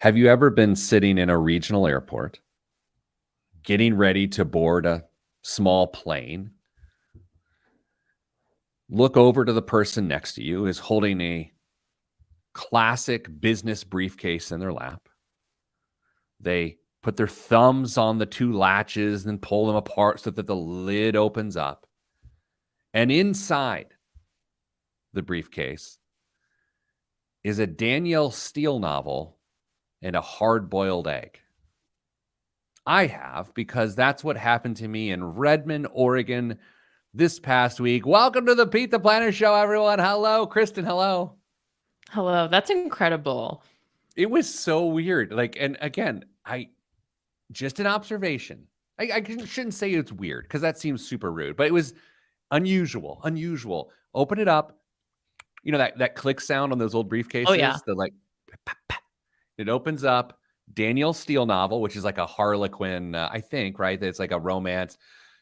Have you ever been sitting in a regional airport, getting ready to board a small plane, look over to the person next to you is holding a classic business briefcase in their lap. They put their thumbs on the two latches and pull them apart so that the lid opens up. And inside the briefcase is a Danielle Steele novel and a hard-boiled egg. I have, because that's what happened to me in Redmond, Oregon this past week. Welcome to the Pete the Planner Show, everyone. Hello, Kristen. Hello. Hello. That's incredible. It was so weird. And again, just an observation. I shouldn't say it's weird because that seems super rude, but it was unusual. Open it up. You know, that click sound on those old briefcases? Oh, yeah. It opens up. Danielle Steele novel, which is like a Harlequin, I think, right? It's like a romance.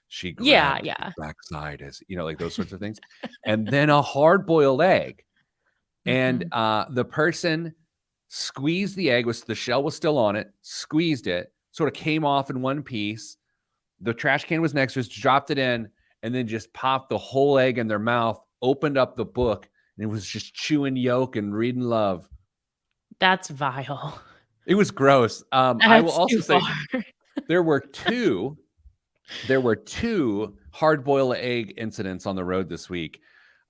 She grabbed the backside, as you know, like those sorts of things. And then a hard-boiled egg. And the person squeezed the egg, the shell was still on it, squeezed it, sort of came off in one piece. The trash can was next to us, dropped it in, and then just popped the whole egg in their mouth, opened up the book, and it was just chewing yolk and reading love. That's vile. It was gross. I will also say there were two hard-boiled egg incidents on the road this week.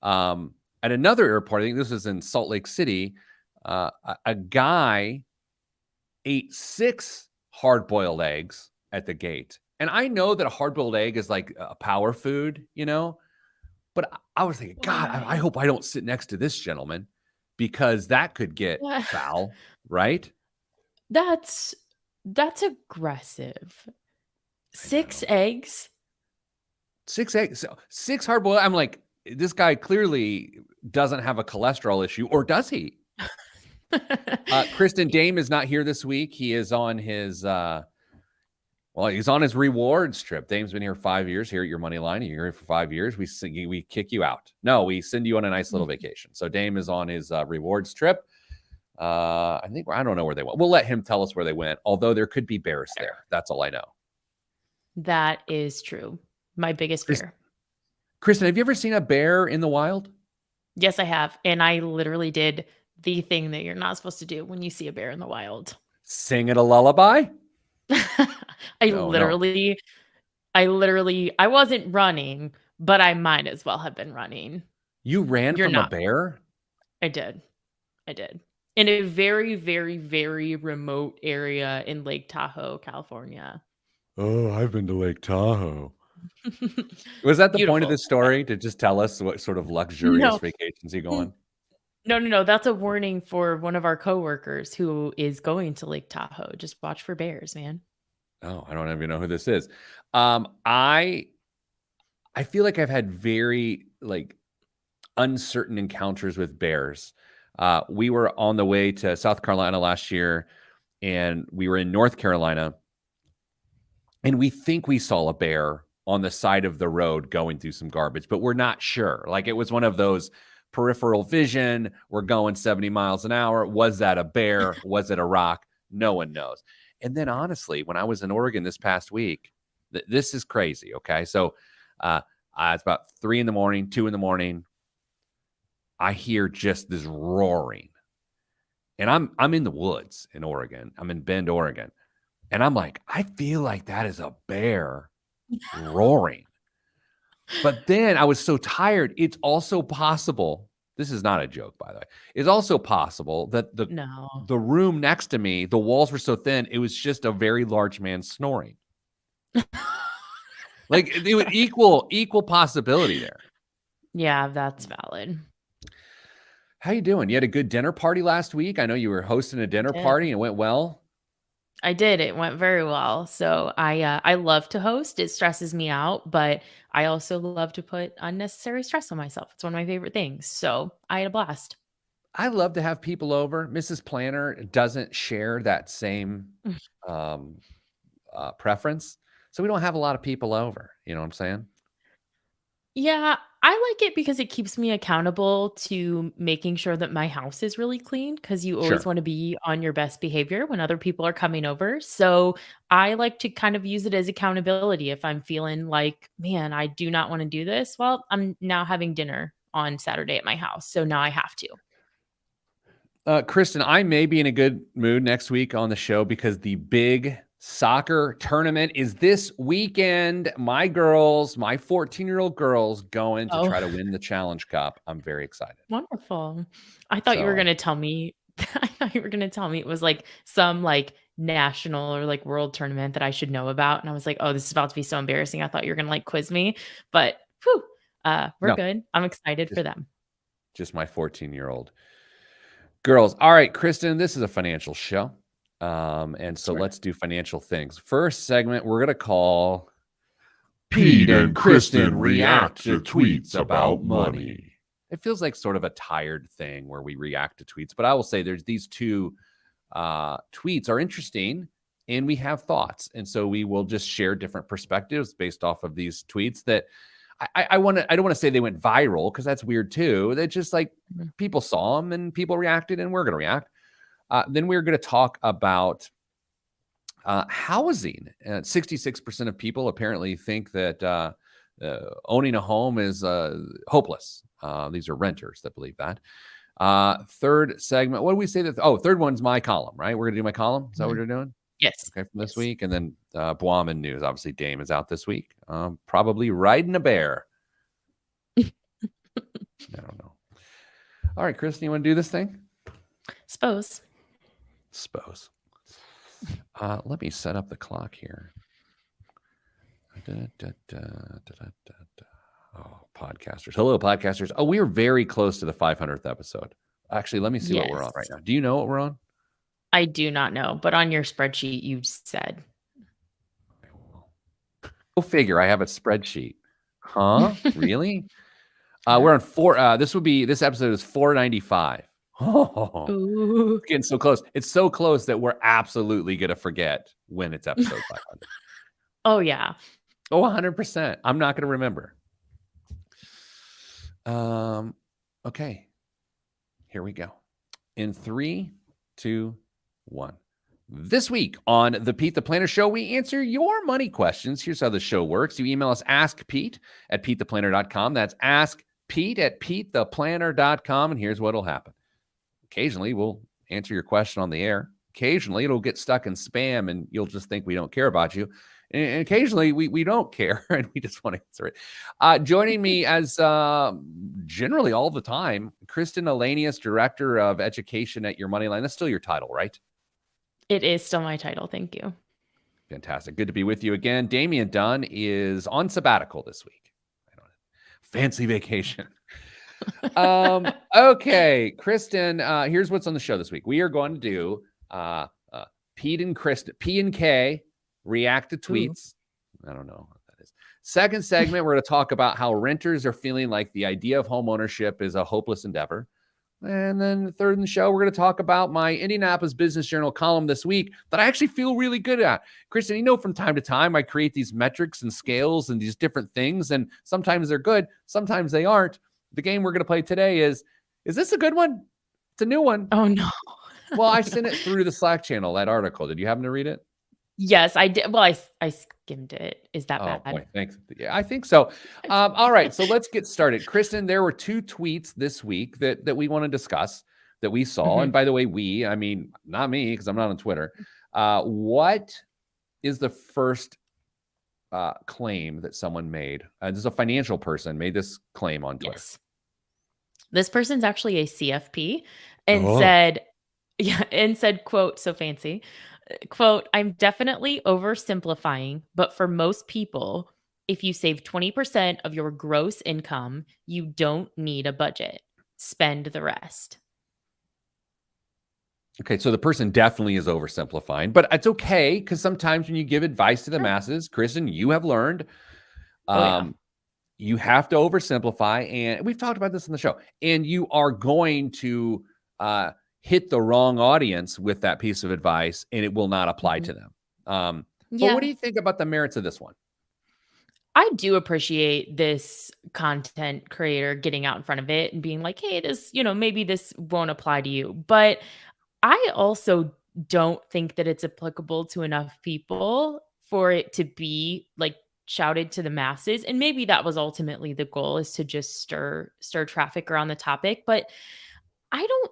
At another airport, I think this was in Salt Lake City, a guy ate 6 hard-boiled eggs at the gate. And I know that a hard-boiled egg is like a power food, you know, but I was thinking, God, I hope I don't sit next to this gentleman because that could get foul, right? That's aggressive. 6 eggs? 6 eggs, 6 hard-boiled. I'm like, this guy clearly doesn't have a cholesterol issue, or does he? Kristen, Dame is not here this week. He is on his he's on his rewards trip. Dame's been here 5 years here at Your Money Line. You're here for 5 years. We kick you out. No, we send you on a nice little vacation. So Dame is on his rewards trip. I don't know where they went. We'll let him tell us where they went, although there could be bears there. That's all I know. That is true. My biggest fear. Kristen, have you ever seen a bear in the wild? Yes, I have. And I literally did the thing that you're not supposed to do when you see a bear in the wild. Sing it a lullaby? I wasn't running, but I might as well have been running. You ran from a bear? I did. In a very, very, very remote area in Lake Tahoe, California. Oh, I've been to Lake Tahoe. Was that the point of this story, to just tell us what sort of luxurious vacations you go on? No. That's a warning for one of our coworkers who is going to Lake Tahoe. Just watch for bears, man. Oh, I don't even know who this is. I feel like I've had very uncertain encounters with bears. We were on the way to South Carolina last year, and we were in North Carolina, and we think we saw a bear on the side of the road going through some garbage, but we're not sure. Like, it was one of those peripheral vision. We're going 70 miles an hour. Was that a bear? Was it a rock? No one knows. And then, honestly, when I was in Oregon this past week, this is crazy. Okay. So it's about 3 a.m, 2 a.m. I hear just this roaring, and I'm in the woods in Oregon. I'm in Bend, Oregon. And I'm like, I feel like that is a bear roaring. But then I was so tired. It's also possible. This is not a joke, by the way. It's also possible that the room next to me, the walls were so thin, it was just a very large man snoring. Like, it would equal possibility there. Yeah, that's valid. How you doing? You had a good dinner party last week? I know you were hosting a dinner party and it went well. I did. It went very well. So I love to host. It stresses me out, but I also love to put unnecessary stress on myself. It's one of my favorite things. So I had a blast. I love to have people over. Mrs. Planner doesn't share that same preference. So we don't have a lot of people over. You know what I'm saying? Yeah, I like it because it keeps me accountable to making sure that my house is really clean because you always Sure. wanna be on your best behavior when other people are coming over, so I like to kind of use it as accountability if I'm feeling like, "Man, I do not wanna do this." Well, I'm now having dinner on Saturday at my house, so now I have to. Kristen, I may be in a good mood next week on the show because the big soccer tournament is this weekend. My girls, my 14-year-old girls, going to Oh. try to win the Challenge Cup. I'm very excited. Wonderful. I thought you were So, gonna tell me I thought you were gonna tell me it was, like, some, like, national or, like, world tournament that I should know about, and I was like, "Oh, this is about to be so embarrassing." I thought you were gonna, like, quiz me, but, whew, we're no, good. I'm excited for just them. just my 14-year-old girls. All right, Kristen, this is a financial show. And so Sure. let's do financial things. First segment, we're gonna call Pete Pete and and Kristen Kristen react react to to tweets tweets about about money. money. It feels like sort of a tired thing where we react to tweets, but I will say there's these two tweets are interesting and we have thoughts. And so we will just share different perspectives based off of these tweets that I want to, I don't want to say they went viral because that's weird too. They just like Mhm. people saw them and people reacted and we're going to react. Then we're going to talk about housing. 66% of people apparently think that owning a home is hopeless. These are renters that believe that. Third segment. What do we say that? Oh, third one's my column, right? We're going to do my column. Is that what Mhm. you're doing? Yes. Okay, from this Yes. week. And then Boaman news. Obviously, Dame is out this week. Probably riding a bear. I don't know. All right, Kristen, you want to do this thing? Suppose. Suppose. Let me set up the clock here. Oh, podcasters. Hello, podcasters. Oh, we are very close to the 500th episode. Actually, let me see what we're on right Yes. now. Do you know what we're on? I do not know, but on your spreadsheet, you said. Go figure. I have a spreadsheet. Huh? Really? We're on four. This episode is 495. Oh, Ooh. it's getting so close. It's so close that we're absolutely going to forget when it's episode 500. Oh, yeah. Oh, 100%. I'm not going to remember. Okay. Here we go. In 3, 2, 1. This week on the Pete the Planner Show, we answer your money questions. Here's how the show works. You email us askpete@petetheplanner.com. That's askpete@petetheplanner.com. And here's what'll happen. Occasionally, we'll answer your question on the air. Occasionally, it'll get stuck in spam and you'll just think we don't care about you. And occasionally, we don't care and we just want to answer it. Joining me as generally all the time, Kristen Elanius, Director of Education at Your Moneyline. That's still your title, right? It is still my title, thank you. Fantastic. Good to be with you again. Damian Dunn is on sabbatical this week. I don't know. Fancy vacation. Okay, Kristen, here's what's on the show this week. We are going to do Pete and Kristen, P and K react to Ooh. tweets. I don't know what that is. Second segment, we're going to talk about how renters are feeling like the idea of home ownership is a hopeless endeavor. And then the third in the show, we're going to talk about my Indianapolis Business Journal column this week that I actually feel really good at. Kristen, you know, from time to time, I create these metrics and scales and these different things, and sometimes they're good, sometimes they aren't. The game we're going to play today is this a good one? It's a new one. Oh, no. Well, Oh, I no. sent it through the Slack channel, that article. Did you happen to read it? Yes, I did. Well, I skimmed it. Is that Oh bad? boy, thanks. Yeah, I think so. All right, so let's get started. Kristen, there were 2 tweets this week that we want to discuss that we saw. And Mhm. by the way, I mean, not me, because I'm not on Twitter. What is the first claim that someone made? This is a financial person made this claim on Twitter. Yes. This person's actually a CFP and Oh, said yeah, and said, quote, so fancy, quote, "I'm definitely oversimplifying, but for most people, if you save 20% of your gross income, you don't need a budget. Spend the rest." okay. So the person definitely is oversimplifying, but it's okay because sometimes when you give advice to the Sure. masses, Kristen, you have learned Oh, yeah. um, you have to oversimplify, and we've talked about this on the show, and you are going to hit the wrong audience with that piece of advice, and it will not apply Mhm. to them. But what do Yeah. you think about the merits of this one? I do appreciate this content creator getting out in front of it and being like, "Hey, this, maybe this won't apply to you." But I also don't think that it's applicable to enough people for it to be, like, shouted to the masses, and maybe that was ultimately the goal, is to just stir traffic around the topic, but I don't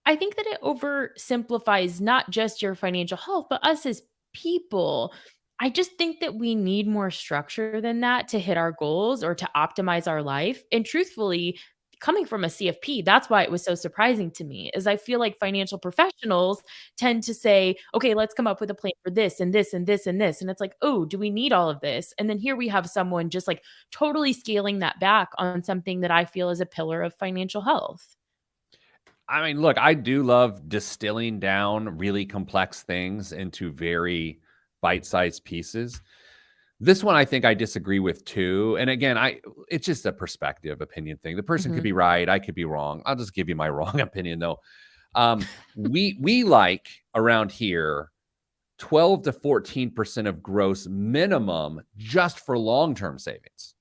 I think that it oversimplifies not just your financial health, but us as people. I just think that we need more structure than that to hit our goals or to optimize our life. And truthfully, coming from a CFP, that's why it was so surprising to me. Is I feel like financial professionals tend to say, "Okay, let's come up with a plan for this and this and this and this." And it's like, "Oh, do we need all of this?" And then here we have someone just like totally scaling that back on something that I feel is a pillar of financial health. I mean, look, I do love distilling down really complex things into very bite-sized pieces. This one I think I disagree with too. And again, it's just a perspective opinion thing. The person could Mhm. be right, I could be wrong. I'll just give you my wrong opinion though. We like around here 12 to 14% of gross minimum just for long-term savings.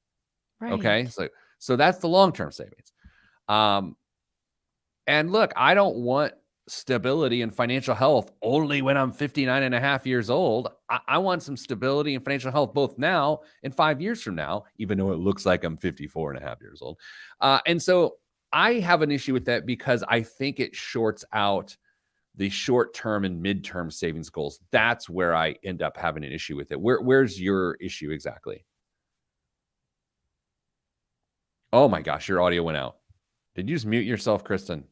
Okay? Right. So that's the long-term savings. Um and look, I don't want stability and financial health only when I'm 59 and a half years old. I want some stability and financial health both now and 5 years from now, even though it looks like I'm 54 and a half years old. And so I have an issue with that because I think it shorts out the short term and midterm savings goals. That's where I end up having an issue with it. Where's your issue exactly? Oh my gosh, your audio went out. Did you just mute yourself, Kristen?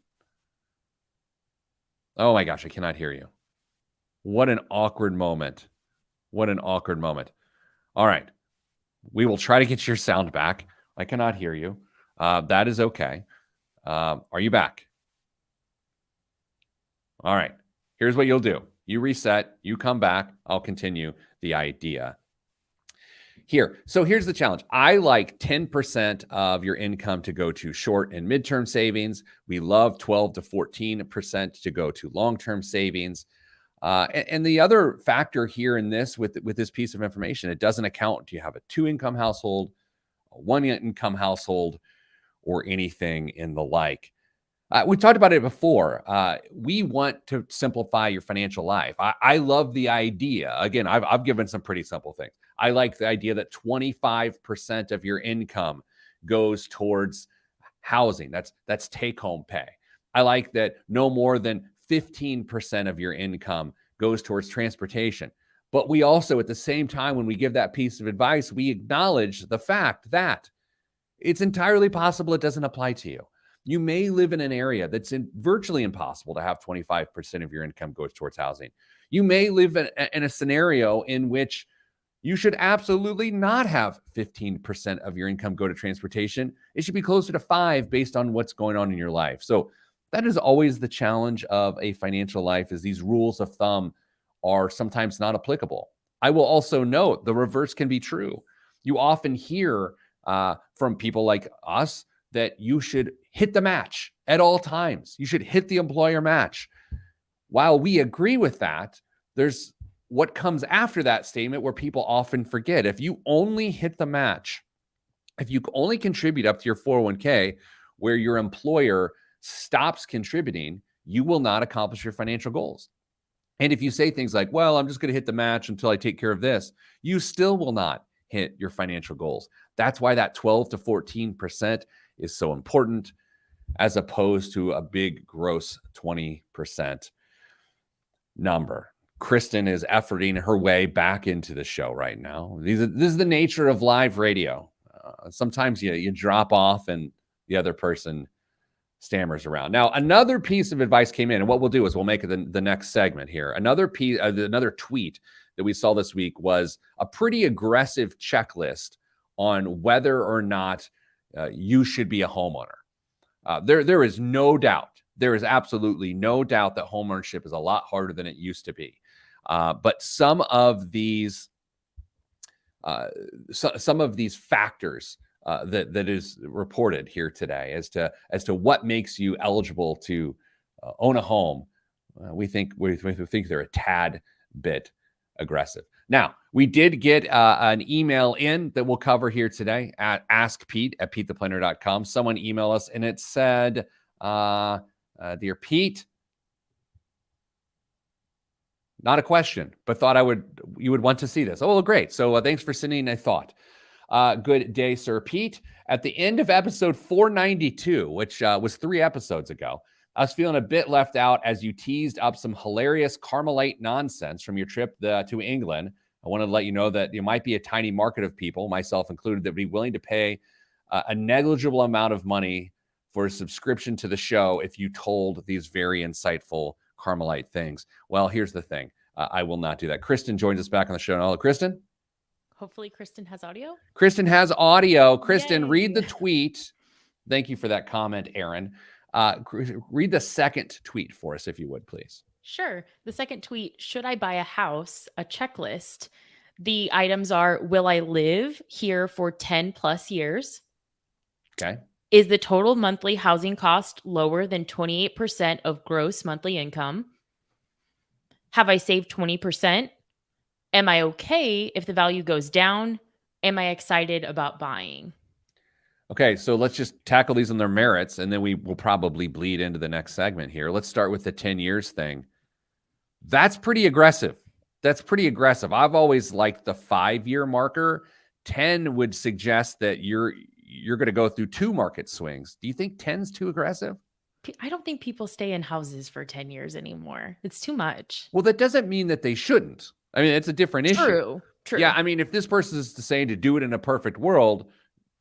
Oh my gosh, I cannot hear you. What an awkward moment. What an awkward moment. All right. We will try to get your sound back. I cannot hear you. That is okay. Are you back? All right. Here's what you'll do you reset, you come back. I'll continue the idea here. So here's the challenge. I like 10% of your income to go to short and midterm savings. We love 12 to 14% to go to long-term savings. And the other factor here in this with this piece of information, it doesn't account. Do you have a two-income household, a one-income household, or anything in the like? We talked about it before. We want to simplify your financial life. I love the idea. Again, I've given some pretty simple things. I like the idea that 25% of your income goes towards housing. That's take home pay. I like that no more than 15% of your income goes towards transportation. But we also, at the same time, when we give that piece of advice, we acknowledge the fact that it's entirely possible it doesn't apply to you. You may live in an area that's virtually impossible to have 25% of your income goes towards housing. You may live in a scenario in which you should absolutely not have 15% of your income go to transportation. It should be closer to 5 based on what's going on in your life. So that is always the challenge of a financial life is these rules of thumb are sometimes not applicable. I will also note the reverse can be true. You often hear from people like us that you should hit the match at all times. You should hit the employer match. While we agree with that, there's what comes after that statement where people often forget. If you only hit the match, if you only contribute up to your 401k where your employer stops contributing, you will not accomplish your financial goals. And if you say things like, well, I'm just going to hit the match until I take care of this, you still will not hit your financial goals. That's why that 12 to 14% is so important as opposed to a big gross 20% number. Kristen is efforting her way back into the show right now. This is the nature of live radio. Sometimes you drop off and the other person stammers around. Now, another piece of advice came in, and what we'll do is we'll make it the next segment here. Another tweet that we saw this week was a pretty aggressive checklist on whether or not you should be a homeowner. There is no doubt. There is absolutely no doubt that homeownership is a lot harder than it used to be. But some of these factors that is reported here today as to what makes you eligible to own a home, we think they're a tad bit aggressive. Now, we did get an email in that we'll cover here today at askpete@petetheplanner.com. Someone emailed us and it said, Dear Pete, not a question, but thought you would want to see this. Oh, well, great. So thanks for sending a thought. Good day, Sir Pete. At the end of episode 492, which was 3 episodes ago, I was feeling a bit left out as you teased up some hilarious Carmelite nonsense from your trip to England. I wanted to let you know that there might be a tiny market of people, myself included, that would be willing to pay a negligible amount of money for a subscription to the show if you told these very insightful Carmelite things. Well, here's the thing. I will not do that. Kristen joins us back on the show. Hello, Kristen. Hopefully Kristen has audio. Kristen has audio. Kristen, Yay. read the tweet. Thank you for that comment, Aaron. Read the second tweet for us, if you would, please. Sure. The second tweet, should I buy a house? A checklist. The items are, will I live here for 10 plus years? Okay. Is the total monthly housing cost lower than 28% of gross monthly income? Have I saved 20%? Am I okay if the value goes down? Am I excited about buying? Okay, so let's just tackle these on their merits, and then we will probably bleed into the next segment here. Let's start with the 10 years thing. That's pretty aggressive. I've always liked the 5-year marker. 10 would suggest that you're going to go through 2 market swings. Do you think 10's too aggressive? I don't think people stay in houses for 10 years anymore. It's too much. Well, that doesn't mean that they shouldn't. I mean, it's a different issue. True. Yeah, I mean, if this person is saying to do it in a perfect world,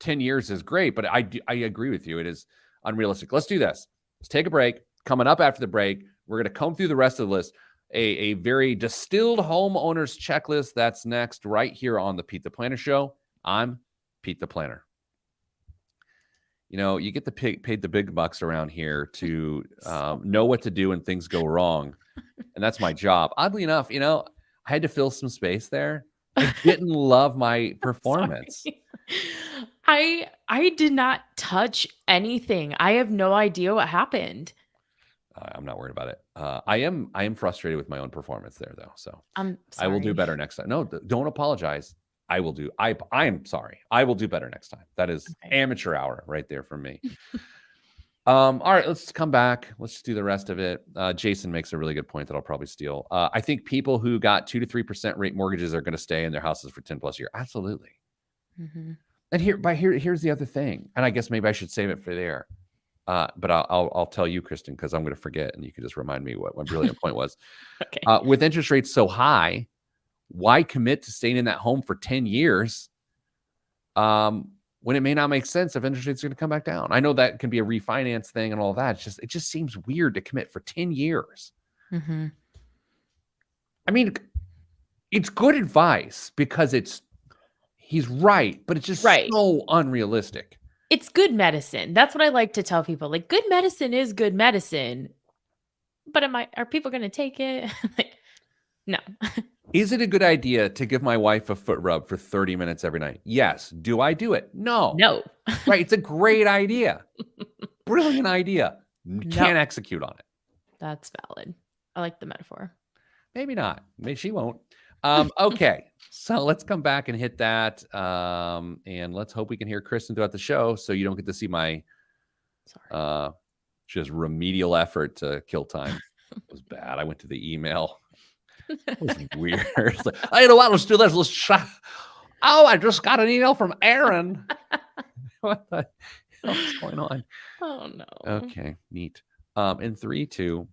10 years is great, but I agree with you. It is unrealistic. Let's do this. Let's take a break. Coming up after the break, we're going to comb through the rest of the list. A very distilled homeowners checklist. That's next right here on the Pete the Planner Show. I'm Pete the Planner. You know, you get paid the big bucks around here to know what to do when things go wrong. And that's my job. Oddly enough, you know, I had to fill some space there. I didn't love my performance. I did not touch anything. I have no idea what happened. I'm not worried about it. I am frustrated with my own performance there, though. So I'm sorry. I will do better next time. No, don't apologize. I will do. I'm sorry. I will do better next time. That is amateur hour right there from me. All right, let's come back. Let's just do the rest of it. Jason makes a really good point that I'll probably steal. I think people who got 2 to 3% rate mortgages are going to stay in their houses for 10 plus years. Absolutely. Mm-hmm. And here's the other thing. And I guess maybe I should save it for there. But I'll tell you, Kristen, because I'm going to forget, and you can just remind me what my brilliant point was. Okay. With interest rates so high, why commit to staying in that home for 10 years when it may not make sense if interest rates are going to come back down? I know that can be a refinance thing and all that. It just seems weird to commit for 10 years. Mm-hmm. I mean, it's good advice because he's right, but it's just so unrealistic. It's good medicine. That's what I like to tell people. Like, good medicine is good medicine. But are people going to take it? No. Is it a good idea to give my wife a foot rub for 30 minutes every night? Yes. Do I do it? No. Right. It's a great idea. Brilliant idea. Can't execute on it. That's valid. I like the metaphor. Maybe not. Maybe she won't. Okay. So let's come back and hit that. And let's hope we can hear Kristen throughout the show so you don't get to see my just remedial effort to kill time. It was bad. I went to the email. It was weird. It's like, oh, you know what? Let's do this. Let's try. Oh, I just got an email from Aaron. What the hell's going on? Oh, no. Okay, neat. In 3, 2,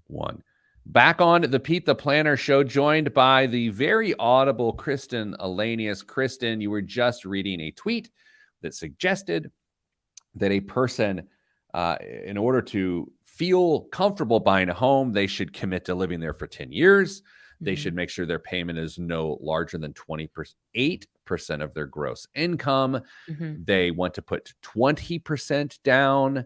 1. Back on the Pete the Planner Show, joined by the very audible Kristen Elanius. Kristen, you were just reading a tweet that suggested that a person, in order to feel comfortable buying a home, they should commit to living there for 10 years. Mm-hmm. They should make sure their payment is no larger than 28% of their gross income. Mm-hmm. They want to put 20% down.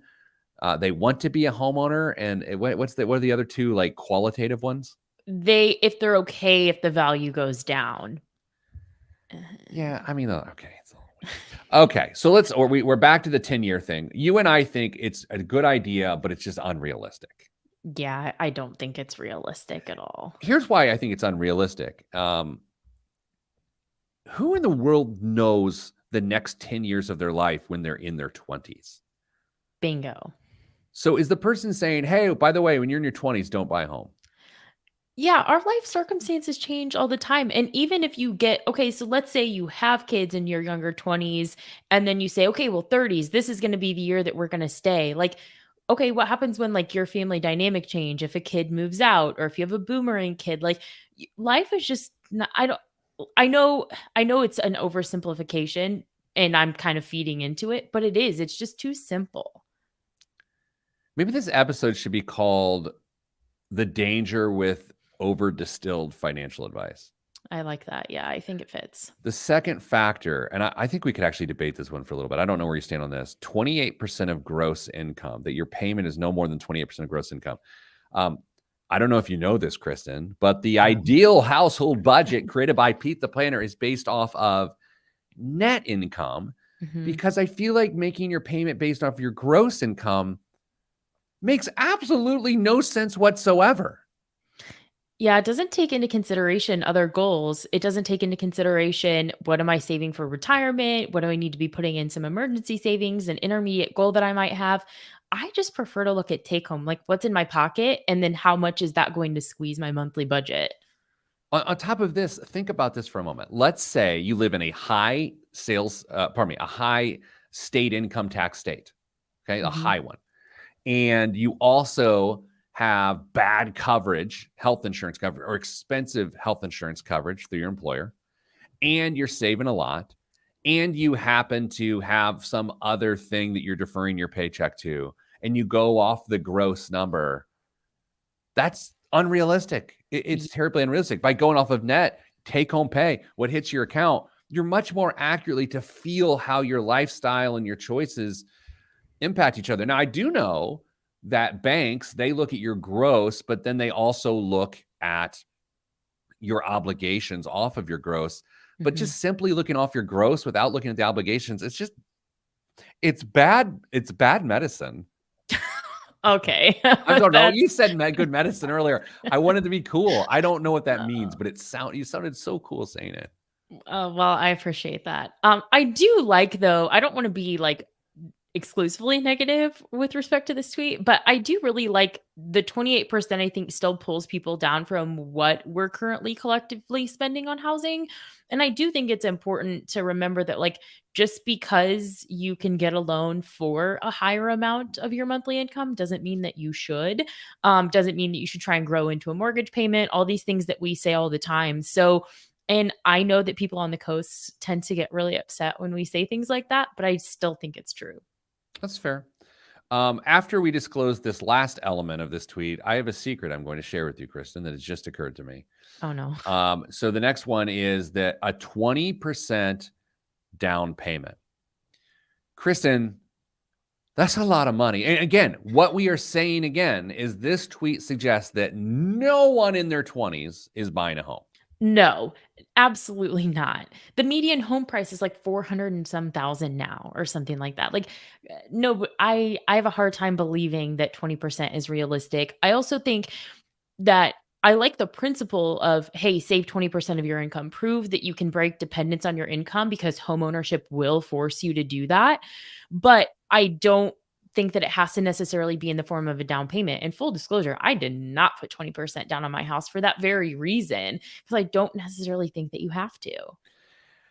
They want to be a homeowner. And what are the other 2 like qualitative ones? If they're okay if the value goes down. Yeah, I mean, okay. Okay, so we're back to the 10-year thing. You and I think it's a good idea, but it's just unrealistic. Yeah, I don't think it's realistic at all. Here's why I think it's unrealistic. Who in the world knows the next 10 years of their life when they're in their 20s? Bingo. So is the person saying, hey, by the way, when you're in your 20s, don't buy a home? Yeah, our life circumstances change all the time. And even if you get, okay, so let's say you have kids in your younger 20s, and then you say, okay, well, 30s, this is going to be the year that we're going to stay. Like, okay, what happens when like your family dynamic change if a kid moves out or if you have a boomerang kid? Like, life is just not, I know it's an oversimplification and I'm kind of feeding into it, but it is. It's just too simple. Maybe this episode should be called The Danger with Over Distilled Financial Advice. I like that. Yeah, I think it fits. The second factor, and I think we could actually debate this one for a little bit. I don't know where you stand on this. 28% of gross income, that your payment is no more than 28% of gross income. Um, I don't know if you know this, Kristen, but the ideal household budget created by Pete the Planner is based off of net income, Mhm. because I feel like making your payment based off your gross income makes absolutely no sense whatsoever. Yeah, it doesn't take into consideration other goals. It doesn't take into consideration what am I saving for retirement? What do I need to be putting in some emergency savings, an intermediate goal that I might have? I just prefer to look at take home, like what's in my pocket, and then how much is that going to squeeze my monthly budget? On top of this, think about this for a moment. Let's say you live in a high a high state income tax state, okay, a Hmm. high one. And you also have bad coverage, health insurance coverage, or expensive health insurance coverage through your employer, and you're saving a lot, and you happen to have some other thing that you're deferring your paycheck to, and you go off the gross number. That's unrealistic. It's terribly unrealistic. By going off of net take home pay, what hits your account, you're much more accurately to feel how your lifestyle and your choices impact each other. Now, I do know that banks, they look at your gross, but then they also look at your obligations off of your gross. But Hmm. just simply looking off your gross without looking at the obligations, it's bad medicine. Okay. I don't know. That's You said good medicine earlier. I wanted to be cool. I don't know what that means, but you sounded so cool saying it. well, I appreciate that. I do like though, I don't want to be like exclusively negative with respect to this tweet, but I do really like the 28%. I think still pulls people down from what we're currently collectively spending on housing. And I do think it's important to remember that, like, just because you can get a loan for a higher amount of your monthly income doesn't mean that you should, doesn't mean that you should try and grow into a mortgage payment, all these things that we say all the time. So, and I know that people on the coast tend to get really upset when we say things like that, but I still think it's true. That's fair. After we disclose this last element of this tweet, I have a secret I'm going to share with you, Kristen, that has just occurred to me. Oh no. So the next one is that a 20% down payment. Kristen, that's a lot of money. And again, what we are saying again is this tweet suggests that no one in their 20s is buying a home. No, absolutely not. The median home price is like 400 and some thousand now or something like that. Like no, but I have a hard time believing that 20% is realistic. I also think that I like the principle of, hey, save 20% of your income. Prove that you can break dependence on your income because homeownership will force you to do that. But I don't think that it has to necessarily be in the form of a down payment. And full disclosure, I did not put 20% down on my house for that very reason because I don't necessarily think that you have to.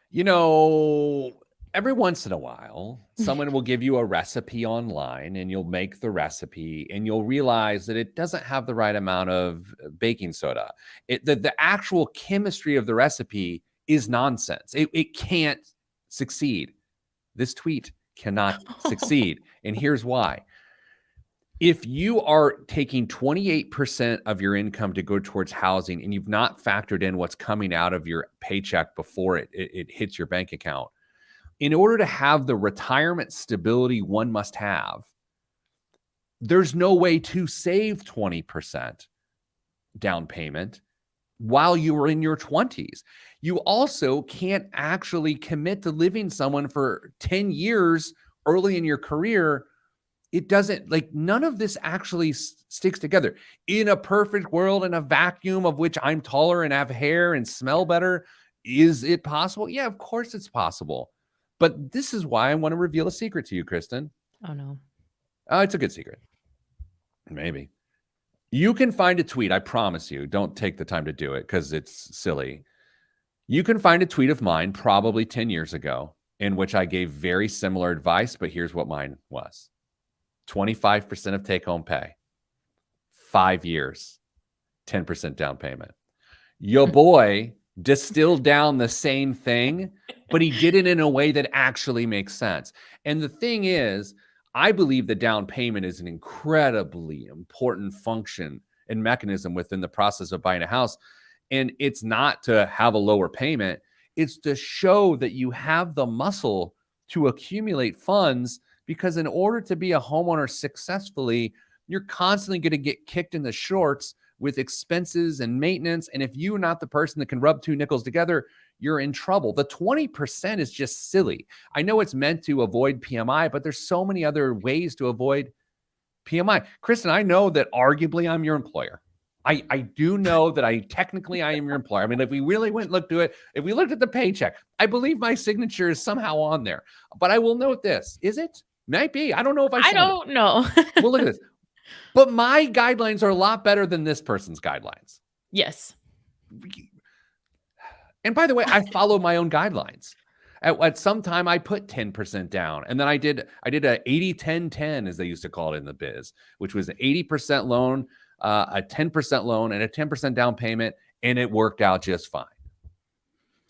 You know, every once in a while, someone will give you a recipe online and you'll make the recipe and you'll realize that it doesn't have the right amount of baking soda. The actual chemistry of the recipe is nonsense. It can't succeed. This tweet cannot succeed. And here's why. If you are taking 28% of your income to go towards housing and you've not factored in what's coming out of your paycheck before it hits your bank account, in order to have the retirement stability one must have, there's no way to save 20% down payment while you are in your 20s. You also can't actually commit to living someone for 10 years early in your career it doesn't, like, none of this actually sticks together. In a perfect world, in a vacuum of which I'm taller and have hair and smell better, is it possible? Yeah, of course it's possible. But this is why I want to reveal a secret to you, Kristen. Oh, no. It's a good secret. Maybe. You can find a tweet. I promise you. Don't take the time to do it because it's silly. You can find a tweet of mine probably 10 years ago in which I gave very similar advice, but here's what mine was: 25% of take home pay, 5 years, 10% down payment. Your boy distilled down the same thing, but he did it in a way that actually makes sense. And the thing is, I believe the down payment is an incredibly important function and mechanism within the process of buying a house. And it's not to have a lower payment, it's to show that you have the muscle to accumulate funds. Because in order to be a homeowner successfully, you're constantly going to get kicked in the shorts with expenses and maintenance. And if you're not the person that can rub two nickels together, you're in trouble. The 20% is just silly. I know it's meant to avoid PMI, but there's so many other ways to avoid PMI. Kristen, I know that arguably I'm your employer. I do know that I am your employer. I mean, if we really went and looked to it, if we looked at the paycheck, I believe my signature is somehow on there. But I will note this. Is it? Might be. I don't know if I I signed it. don't know. Well, look at this. But my guidelines are a lot better than this person's guidelines. Yes. And by the way, I follow my own guidelines. At some time, I put 10% down, and then I did a 80-10-10, as they used to call it in the biz, which was an 80% loan, a 10% loan, and a 10% down payment, and it worked out just fine.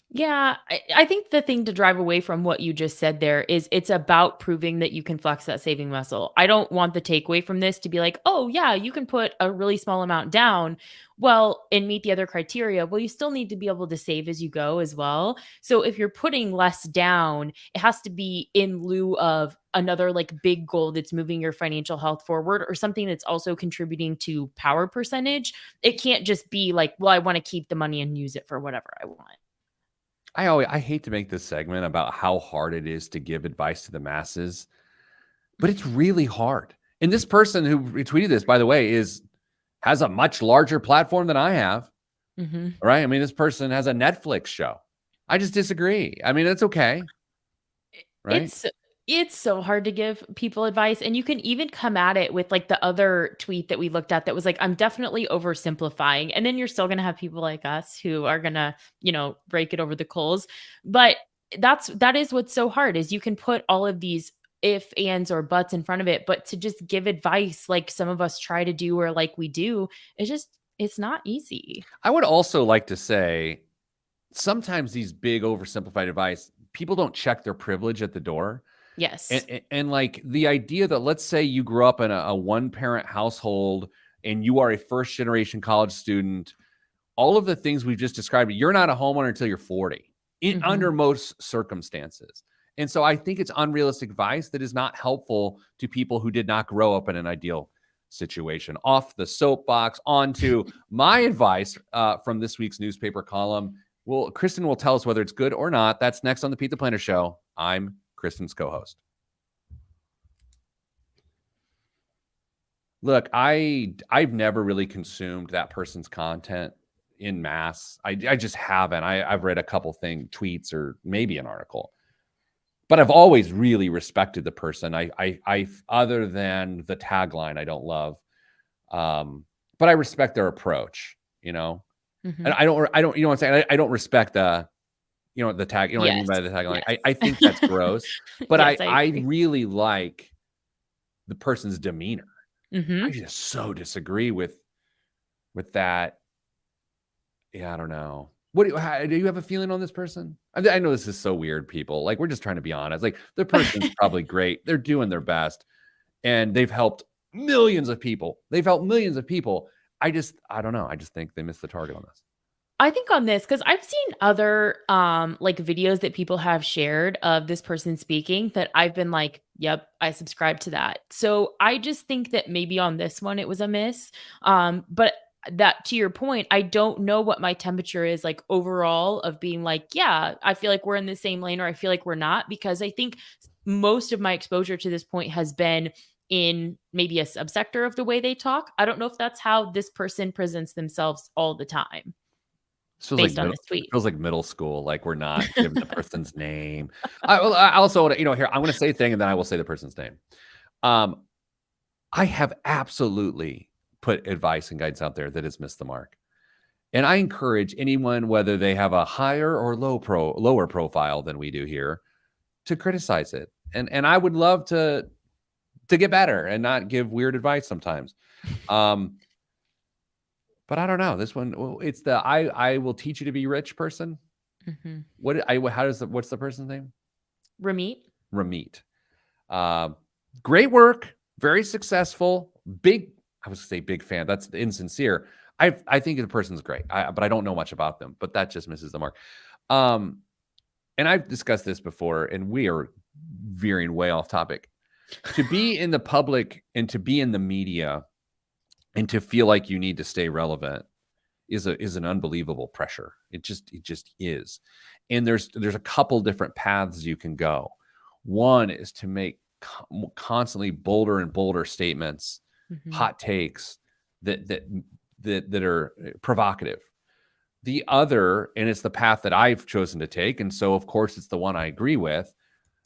Yeah, I think the thing to drive away from what you just said there is it's about proving that you can flex that saving muscle. I don't want the takeaway from this to be like, oh, yeah, you can put a really small amount down. Well, and meet the other criteria. Well, you still need to be able to save as you go as well. So if you're putting less down, it has to be in lieu of another like big goal that's moving your financial health forward or something that's also contributing to power percentage. It can't just be like, well, I want to keep the money and use it for whatever I want. I hate to make this segment about how hard it is to give advice to the masses, but it's really hard. And this person who retweeted this, by the way, has a much larger platform than I have. Mm-hmm. Right? I mean, this person has a Netflix show. I just disagree. I mean, it's okay. Right? It's so hard to give people advice, and you can even come at it with, like, the other tweet that we looked at that was like, "I'm definitely oversimplifying," and then you're still gonna have people like us who are gonna, break it over the coals, but that is what's so hard is you can put all of these if, ands, or buts in front of it, but to just give advice like some of us try to do or like we do, it's not easy. I would also like to say sometimes these big oversimplified advice, people don't check their privilege at the door. Yes. And like the idea that, let's say you grew up in a one parent household and you are a first generation college student, all of the things we've just described, you're not a homeowner until you're 40 Mhm. under most circumstances. And so I think it's unrealistic advice that is not helpful to people who did not grow up in an ideal situation. Off the soapbox, onto my advice from this week's newspaper column. Well, Kristen will tell us whether it's good or not. That's next on the Pete the Planner Show. I'm Kristen's co-host. Look, I've never really consumed that person's content in mass. I just haven't. I've read a couple tweets or maybe an article, but I've always really respected the person. I other than the tagline I don't love, but I respect their approach. And Mhm. I don't, you know what I'm saying? I don't respect the tag, you know what I mean Yes. by the tagline? Yes. I think that's gross, but Yes, I I agree. really like the person's demeanor. I Mhm. just so disagree with that. Yeah, I don't know. Do you have a feeling on this person? I know this is so weird, people. Like, we're just trying to be honest. Like, the person's probably great. They're doing their best, and they've helped millions of people. They've helped millions of people. I don't know. I just think they missed the target on this. I think on this, because I've seen other, like, videos that people have shared of this person speaking that I've been like, "Yep, I subscribe to that." So, I just think that maybe on this one, it was a miss, but that to your point, I don't know what my temperature is, like, overall of being like, "Yeah, I feel like we're in the same lane," or "I feel like we're not," because I think most of my exposure to this point has been in maybe a subsector of the way they talk. I don't know if that's how this person presents themselves all the time This feels like based on middle this it tweet. feels like middle school, like we're not giving the person's name. I also wanna, here, I'm gonna say a thing, and then I will say the person's name. Um, I have absolutely put advice and guidance out there that has missed the mark. And I encourage anyone, whether they have a higher or lower profile than we do here, to criticize it. And I would love to get better and not give weird advice sometimes. Um, but I don't know. This one, well, it's the I will teach you to be rich person. Mhm. What's the person's name? Ramit? Ramit. Uh, Great work, very successful, big. I was gonna say big fan. That's insincere. I think the person's great, but I don't know much about them. But that just misses the mark. Um, and I've discussed this before, and we are veering way off topic. To be in the public and to be in the media and to feel like you need to stay relevant is an unbelievable pressure. It just is. And there's a couple different paths you can go. One is to make constantly bolder and bolder statements, Mhm. hot takes that are provocative. The other, and it's the path that I've chosen to take, and so of course it's the one I agree with,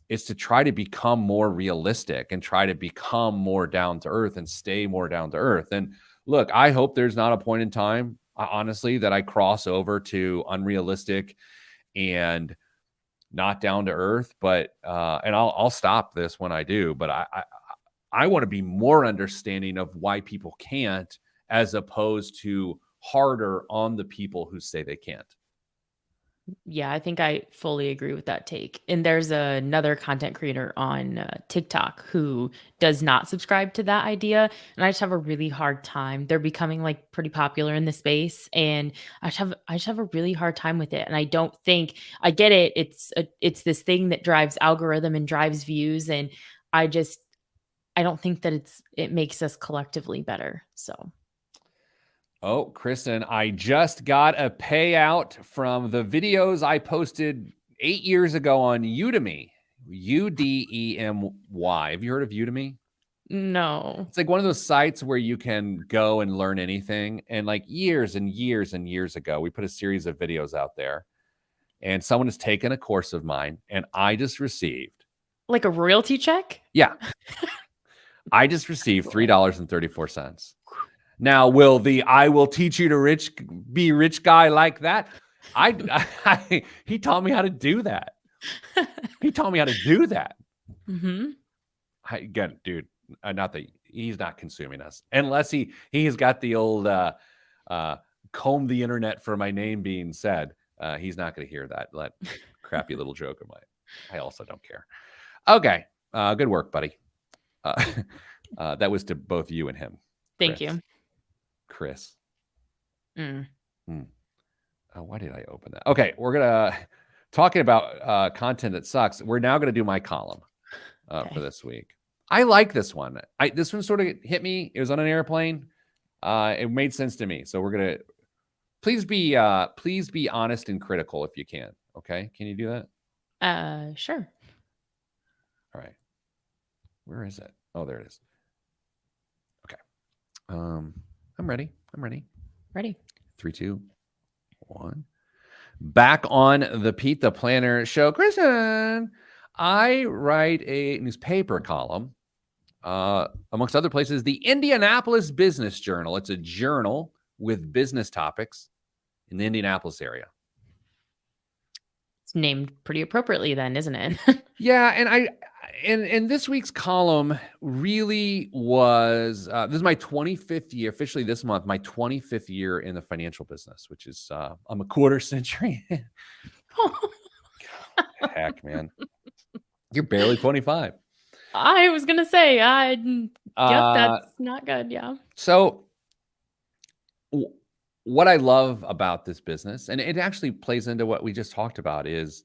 is to try to become more realistic and try to become more down to earth and stay more down to earth. And look, I hope there's not a point in time, honestly, that I cross over to unrealistic and not down to earth. But and I'll stop this when I do. But I want to be more understanding of why people can't, as opposed to harder on the people who say they can't. Yeah, I think I fully agree with that take. And there's another content creator on TikTok who does not subscribe to that idea, and I just have a really hard time. They're becoming like pretty popular in the space, and I just have a really hard time with it. And I don't think I get it. It's this thing that drives algorithm and drives views, and I just I don't think that it makes us collectively better. So Oh, Kristen, I just got a payout from the videos I posted 8 years ago on Udemy. Udemy. Have you heard of Udemy? no. It's like one of those sites where you can go and learn anything. And like years and years and years ago, we put a series of videos out there, and someone has taken a course of mine, and I just received, Like a royalty check? yeah, I just received Cool. $3.34. Now, will the I will teach you to be rich guy like that? He taught me how to do that. He taught me how to do that. Mhm. Again, dude, not that he's not consuming us unless he's got the old comb the internet for my name being said. He's not going to hear that crappy little joke of mine. I also don't care. Okay, good work, buddy. Uh, that was to both you and him, Thank Chris. you. Chris. Mm. Hmm. Oh, why did I open that? Okay, we're gonna talking about content that sucks. We're now gonna do my column for Okay. this week. I like this one. This one sort of hit me. It was on an airplane. It made sense to me. So we're gonna please be honest and critical if you can. Okay, can you do that? Sure. All right. Where is it? Oh, there it is. Okay. I'm ready. I'm ready. Ready. 3, 2, 1. Back on the Pete the Planner show. Kristen, I write a newspaper column, amongst other places, the Indianapolis Business Journal. It's a journal with business topics in the Indianapolis area. It's named pretty appropriately then, isn't it? Yeah, and this week's column really was this is my 25th year, officially this month, my 25th year in the financial business, which is I'm a quarter century. Heck, man. You're barely 25. I was gonna say, yep, Uh, that's not good. Yeah. so what I love about this business, and it actually plays into what we just talked about, is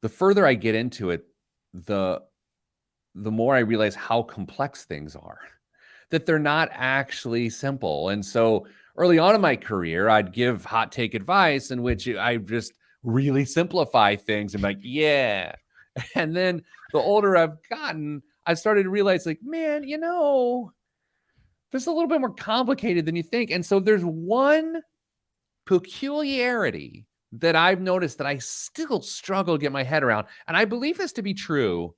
the further I get into it, the the more I realize how complex things are, that they're not actually simple. And so early on in my career, I'd give hot take advice in which I just really simplify things and be like, yeah. And then the older I've gotten, I started to realize like, man, this is a little bit more complicated than you think. And so there's one peculiarity that I've noticed that I still struggle to get my head around. And I believe this to be true.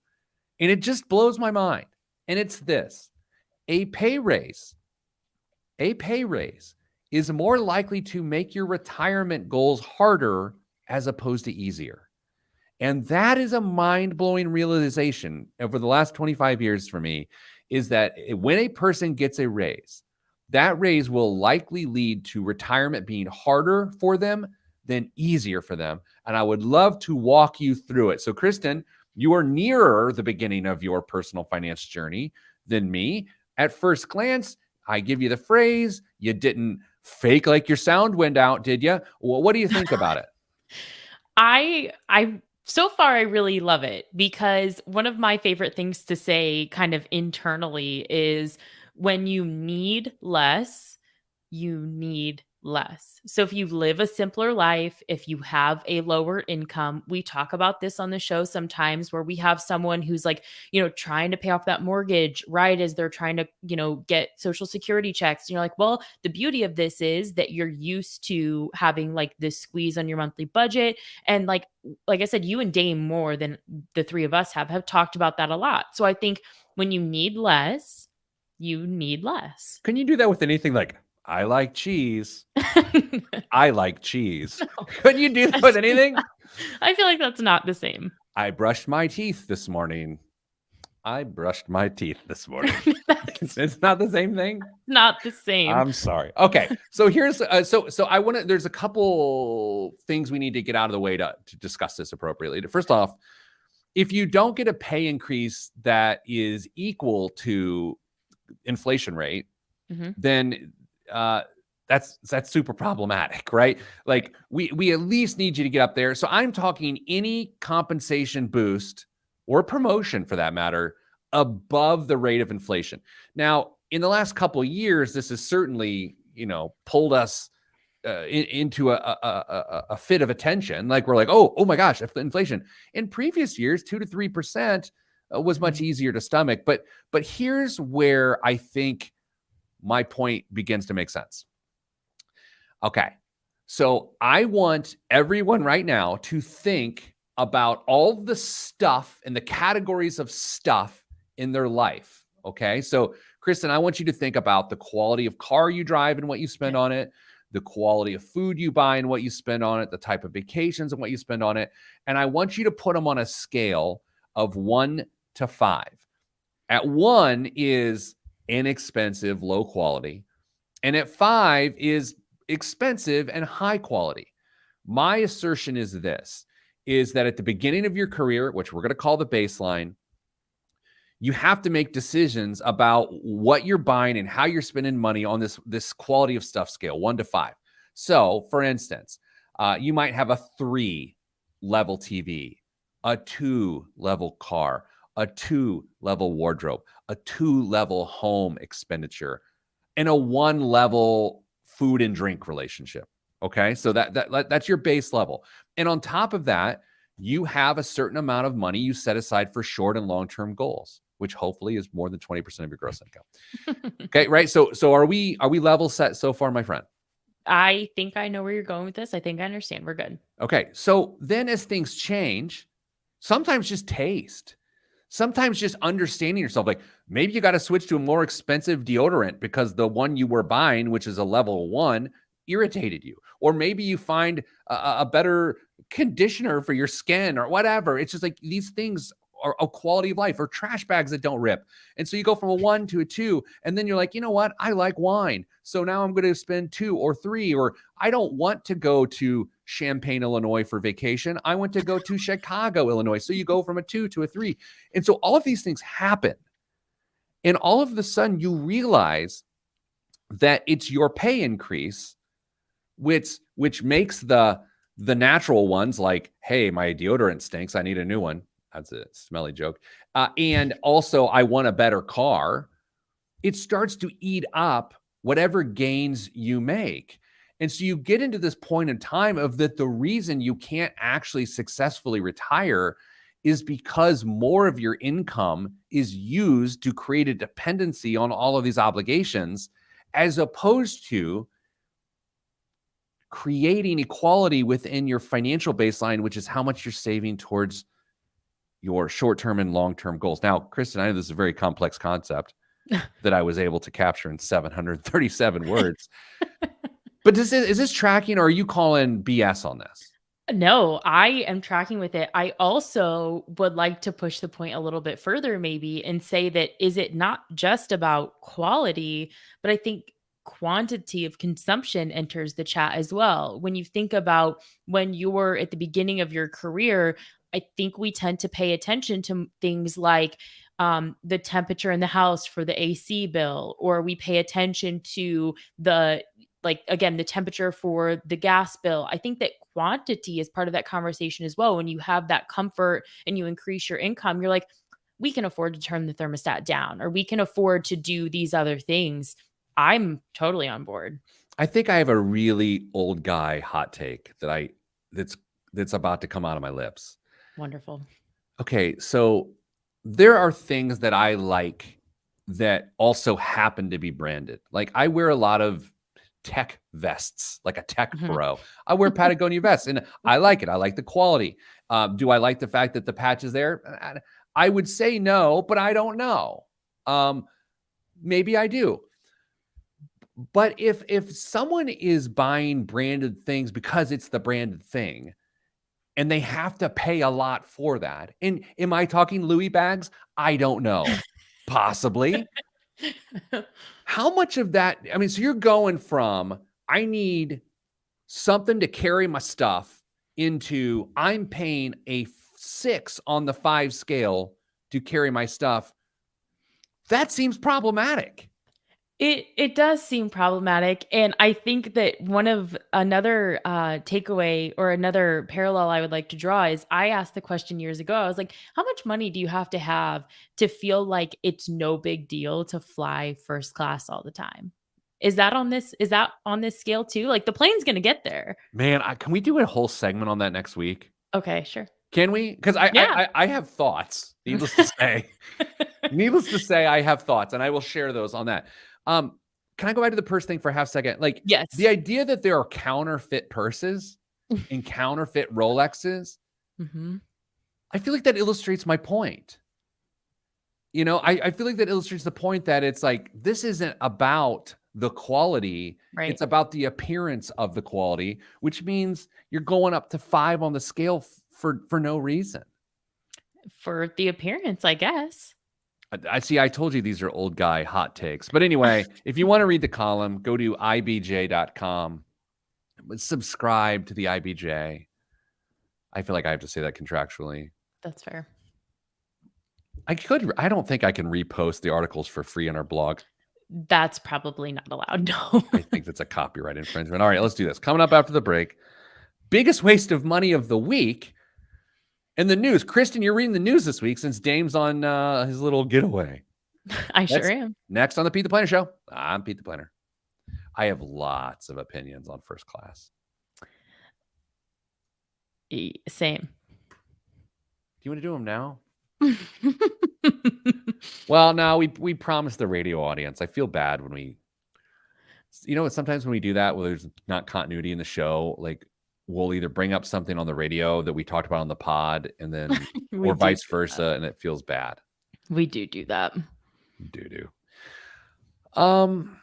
And it just blows my mind. And it's this: a pay raise is more likely to make your retirement goals harder as opposed to easier. And that is a mind-blowing realization over the last 25 years for me, is that when a person gets a raise, that raise will likely lead to retirement being harder for them than easier for them. And I would love to walk you through it. So, Kristen, you are nearer the beginning of your personal finance journey than me. At first glance, I give you the phrase. You didn't fake like your sound went out, did you? Well, what do you think about it? I so far I really love it, because one of my favorite things to say kind of internally is, when you need less, you need less. So if you live a simpler life, if you have a lower income, we talk about this on the show sometimes, where we have someone who's like, trying to pay off that mortgage right as they're trying to, get social security checks. And you're like, well, the beauty of this is that you're used to having like this squeeze on your monthly budget. And like I said, you and Dame, more than the three of us have talked about that a lot. So I think when you need less, you need less. Can you do that with anything? Like, I like cheese. I like cheese. No, Couldn't you do that with anything? I feel like that's not the same. I brushed my teeth this morning. I brushed my teeth this morning. It's not the same thing. Not the same. I'm sorry. Okay. So here's so I want to, there's a couple things we need to get out of the way to discuss this appropriately. First off, if you don't get a pay increase that is equal to inflation rate, then that's super problematic, right? Like we at least need you to get up there. So I'm talking any compensation boost or promotion, for that matter, above the rate of inflation. Now, in the last couple of years, this has certainly, pulled us into a fit of attention. Like we're like, oh my gosh, inflation. In previous years, 2 to 3% was much easier to stomach. But here's where I think my point begins to make sense. Okay. So I want everyone right now to think about all the stuff and the categories of stuff in their life. Okay. So, Kristen, I want you to think about the quality of car you drive and what you spend on it, the quality of food you buy and what you spend on it, the type of vacations and what you spend on it. And I want you to put them on a scale of 1 to 5. At 1 is inexpensive, low quality. And at 5 is expensive and high quality. My assertion is this, is that at the beginning of your career, which we're going to call the baseline, you have to make decisions about what you're buying and how you're spending money on this quality of stuff scale, 1 to 5. So, for instance, you might have a 3-level TV, a 2-level car, a 2-level wardrobe, a 2-level home expenditure, and a 1-level food and drink relationship. Okay, so that's your base level. And on top of that, you have a certain amount of money you set aside for short and long-term goals, which hopefully is more than 20% of your gross income. Okay, right? So are we level set so far, my friend? I think I know where you're going with this. I think I understand. We're good. Okay, so then as things change, sometimes just taste. Sometimes just understanding yourself, like maybe you got to switch to a more expensive deodorant because the one you were buying, which is a level 1, irritated you. Or maybe you find a better conditioner for your skin or whatever. It's just like these things are a quality of life, or trash bags that don't rip. And so you go from a 1 to a 2, and then you're like, you know what? I like wine. So now I'm going to spend 2 or 3, or I don't want to go to Champaign, Illinois for vacation. I want to go to Chicago, Illinois. So you go from a 2 to a 3. And so all of these things happen. And all of a sudden you realize that it's your pay increase, which makes the natural ones like, hey, my deodorant stinks, I need a new one. That's a smelly joke. And also, I want a better car. It starts to eat up whatever gains you make. And so you get into this point in time of that the reason you can't actually successfully retire is because more of your income is used to create a dependency on all of these obligations, as opposed to creating equality within your financial baseline, which is how much you're saving towards your short-term and long-term goals. Now, Kristen, I know this is a very complex concept that I was able to capture in 737 words. But is this tracking, or are you calling BS on this? No, I am tracking with it. I also would like to push the point a little bit further, maybe, and say that is it not just about quality, but I think quantity of consumption enters the chat as well. When you think about when you were at the beginning of your career, I think we tend to pay attention to things like the temperature in the house for the AC bill, or we pay attention to the like again the temperature for the gas bill. I think that quantity is part of that conversation as well. When you have that comfort and you increase your income, you're like, we can afford to turn the thermostat down, or we can afford to do these other things. I'm totally on board. I think I have a really old guy hot take that's that's about to come out of my lips. Wonderful. Okay, so there are things that I like that also happen to be branded. Like, I wear a lot of tech vests, like a tech Mhm. bro. I wear Patagonia vests, and I like it. I like the quality. Do I like the fact that the patch is there? I would say no, but I don't know. Um, Maybe I do. But if someone is buying branded things because it's the branded thing, and they have to pay a lot for that. And am I talking Louis bags? I don't know. Possibly. How much of that? I mean, so you're going from I need something to carry my stuff into I'm paying a 6 on the 5 scale to carry my stuff. That seems problematic. It does seem problematic, and I think that one of another, takeaway or another parallel I would like to draw is I asked the question years ago. I was like, "How much money do you have to feel like it's no big deal to fly first class all the time?" Is that on this scale too? Like, the plane's gonna get there. Man, can we do a whole segment on that next week? Okay, sure. Can we? Because I, I Yeah. I I have thoughts. Needless to say, I have thoughts, and I will share those on that. Um, can I go back to the purse thing for a half second? Like, the Yes. idea that there are counterfeit purses and counterfeit Rolexes, Mhm. I feel like that illustrates my point. I feel like that illustrates the point that it's like this isn't about the quality; Right. it's about the appearance of the quality, which means you're going up to 5 on the scale for no reason. For the appearance, I guess. I see. I told you these are old guy hot takes. But anyway, if you want to read the column, go to ibj.com. Subscribe to the IBJ. I feel like I have to say that contractually. That's fair. I don't think I can repost the articles for free on our blog. That's probably not allowed, no. I think that's a copyright infringement. All right, let's do this. Coming up after the break, biggest waste of money of the week in the news. Kristen, you're reading the news this week since Dame's on his little getaway. I sure That's am. next on the Pete the Planner Show. I'm Pete the Planner. I have lots of opinions on first class. Same. Do you want to do them now? Well, no, we promised the radio audience. I feel bad when sometimes when we do that, where there's not continuity in the show, like we'll either bring up something on the radio that we talked about on the pod, and then We or do vice do that. versa, and it feels bad. We do that. Do do. Um,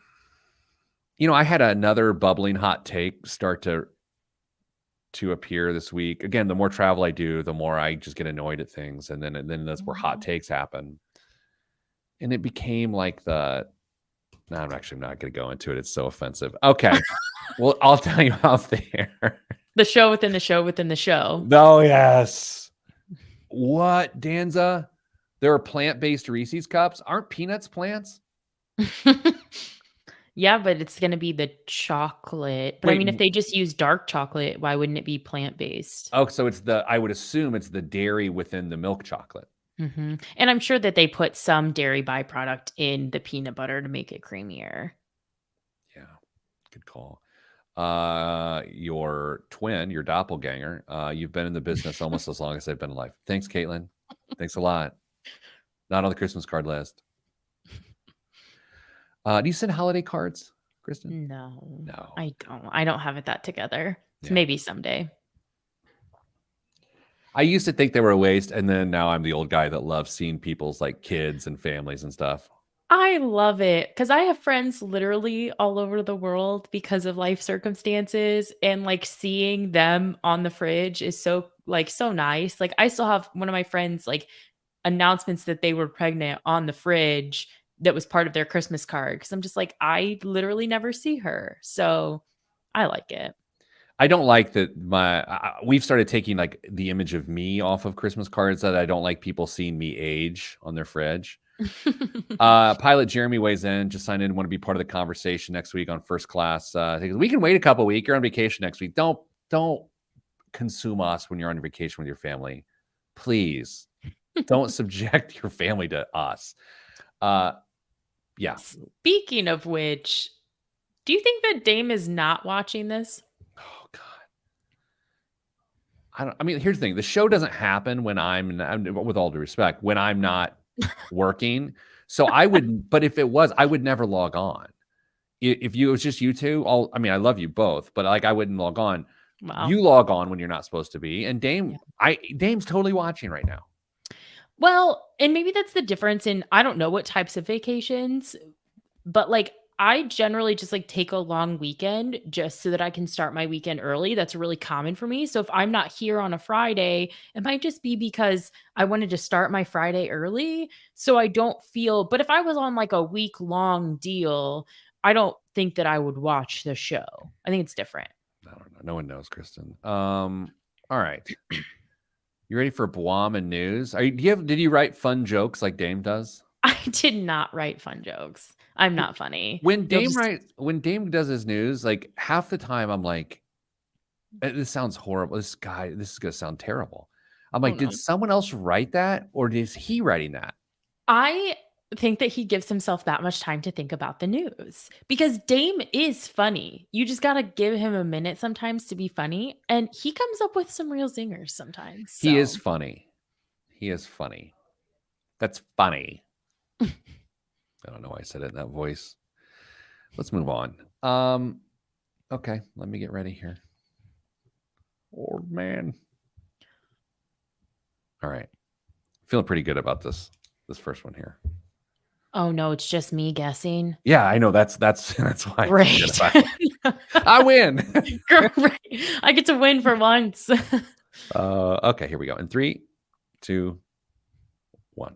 I had another bubbling hot take start to appear this week. Again, the more travel I do, the more I just get annoyed at things, and then that's where hot takes happen. And it became like no, I'm actually not going to go into it. It's so offensive. Okay. Well, I'll tell you out there. The show within the show within the show. Oh, yes. What, Danza? There are plant-based Reese's cups. Aren't peanuts plants? Yeah, but it's gonna be the chocolate. But I Wait. mean, if they just use dark chocolate, why wouldn't it be plant-based? Oh, so I would assume it's the dairy within the milk chocolate. Mhm. And I'm sure that they put some dairy byproduct in the peanut butter to make it creamier. Yeah, good call. your twin, your doppelganger. You've been in the business almost as long as I've been alive. Thanks, Caitlin. Thanks a lot. Not on the Christmas card list. Do you send holiday cards, Kristen? No, No. I don't. I don't have it that together. So Yeah. maybe someday. I used to think they were a waste, and then now I'm the old guy that loves seeing people's like kids and families and stuff. I love it because I have friends literally all over the world because of life circumstances, and, like, seeing them on the fridge is so, like, so nice. Like, I still have one of my friends, like, announcements that they were pregnant on the fridge that was part of their Christmas card. Because 'cause I'm just like, I literally never see her, so I like it. I don't like that we've started taking like the image of me off of Christmas cards that I don't like people seeing me age on their fridge. Pilot Jeremy weighs in, just signed in, want to be part of the conversation next week on first class. We can wait a couple weeks. You're on vacation next week. Don't consume us when you're on vacation with your family. Please don't subject your family to us. Yeah. Speaking of which, do you think that Dame is not watching this? Oh God. I mean, here's the thing. The show doesn't happen when with all due respect, when I'm not working. So I would, but if it was, I would never log on. If it was just you two, I mean, I love you both, but like I wouldn't log on. Wow. You log on when you're not supposed to be. And Yeah. Dame's totally watching right now. Well, and maybe that's the difference in I don't know what types of vacations, but, like, I generally just, like, take a long weekend just so that I can start my weekend early. That's really common for me. So if I'm not here on a Friday, it might just be because I wanted to start my Friday early so I don't feel but if I was on, like, a week-long deal, I don't think that I would watch the show. I think it's different. I don't know. No one knows, Kristen. All right. You ready for Blom and news? Did you write fun jokes like Dame does? I did not write fun jokes. I'm not funny. You'll just When Dame does his news, like half the time I'm like, this sounds horrible. This is gonna sound terrible. I'm oh, like, no. did someone else write that, or is he writing that? I think that he gives himself that much time to think about the news because Dame is funny. You just got to give him a minute sometimes to be funny. And he comes up with some real zingers sometimes. He is So funny. He is funny. That's funny. I don't know why I said it in that voice. Let's move on. Okay, let me get ready here. Old man. All right. Feeling pretty good about this first one here. oh no, it's just me guessing. Yeah, I know that's why I feel Great. good about it. I win. Great. I get to win for once. Okay, here we go. In 3, 2, 1.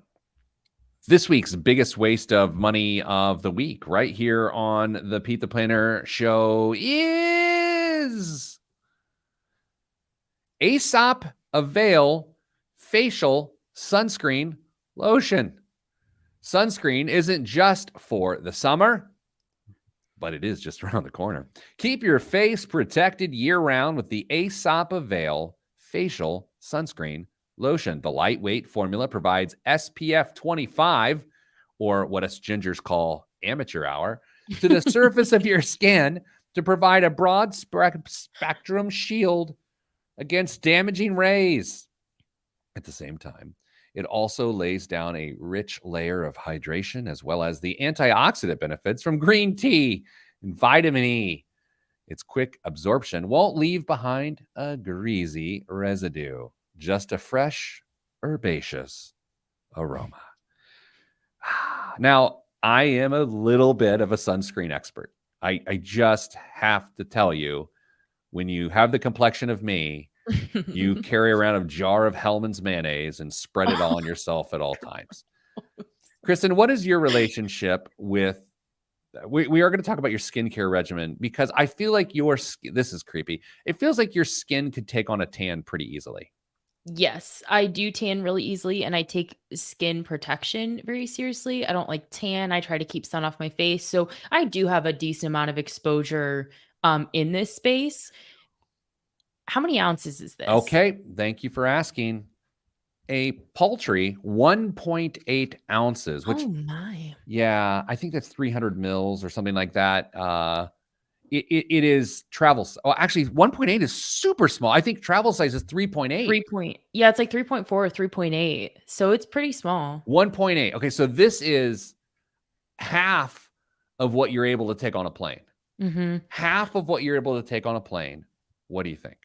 This week's biggest waste of money of the week, right here on the Pete the Planner show, is Aesop Avail Facial Sunscreen Lotion. Sunscreen isn't just for the summer, but it is just around the corner. Keep your face protected year-round with the Aesop Avail Facial Sunscreen Lotion. The lightweight formula provides SPF 25, or what us gingers call amateur hour, to the surface of your skin to provide a broad spectrum shield against damaging rays. At the same time, it also lays down a rich layer of hydration as well as the antioxidant benefits from green tea and vitamin E. Its quick absorption won't leave behind a greasy residue, just a fresh, herbaceous aroma. Now, I am a little bit of a sunscreen expert. I just have to tell you, when you have the complexion of me, you carry around a jar of Hellman's mayonnaise and spread it all on yourself at all times. Kristen, what is your relationship with we are going to talk about your skincare regimen because I feel like this is creepy. It feels like your skin could take on a tan pretty easily. Yes, I do tan really easily and I take skin protection very seriously. I don't like tan. I try to keep sun off my face. So I do have a decent amount of exposure in this space. How many ounces is this? Okay, thank you for asking. A paltry 1.8 ounces, which, Oh my. yeah, I think that's 300 mils or something like that. It is travel. Oh, actually, 1.8 is super small. I think travel size is 3.8. 3 it's like 3.4 or 3.8. So it's pretty small. 1.8. Okay, so this is half of what you're able to take on a plane. Mhm. Half of what you're able to take on a plane. What do you think?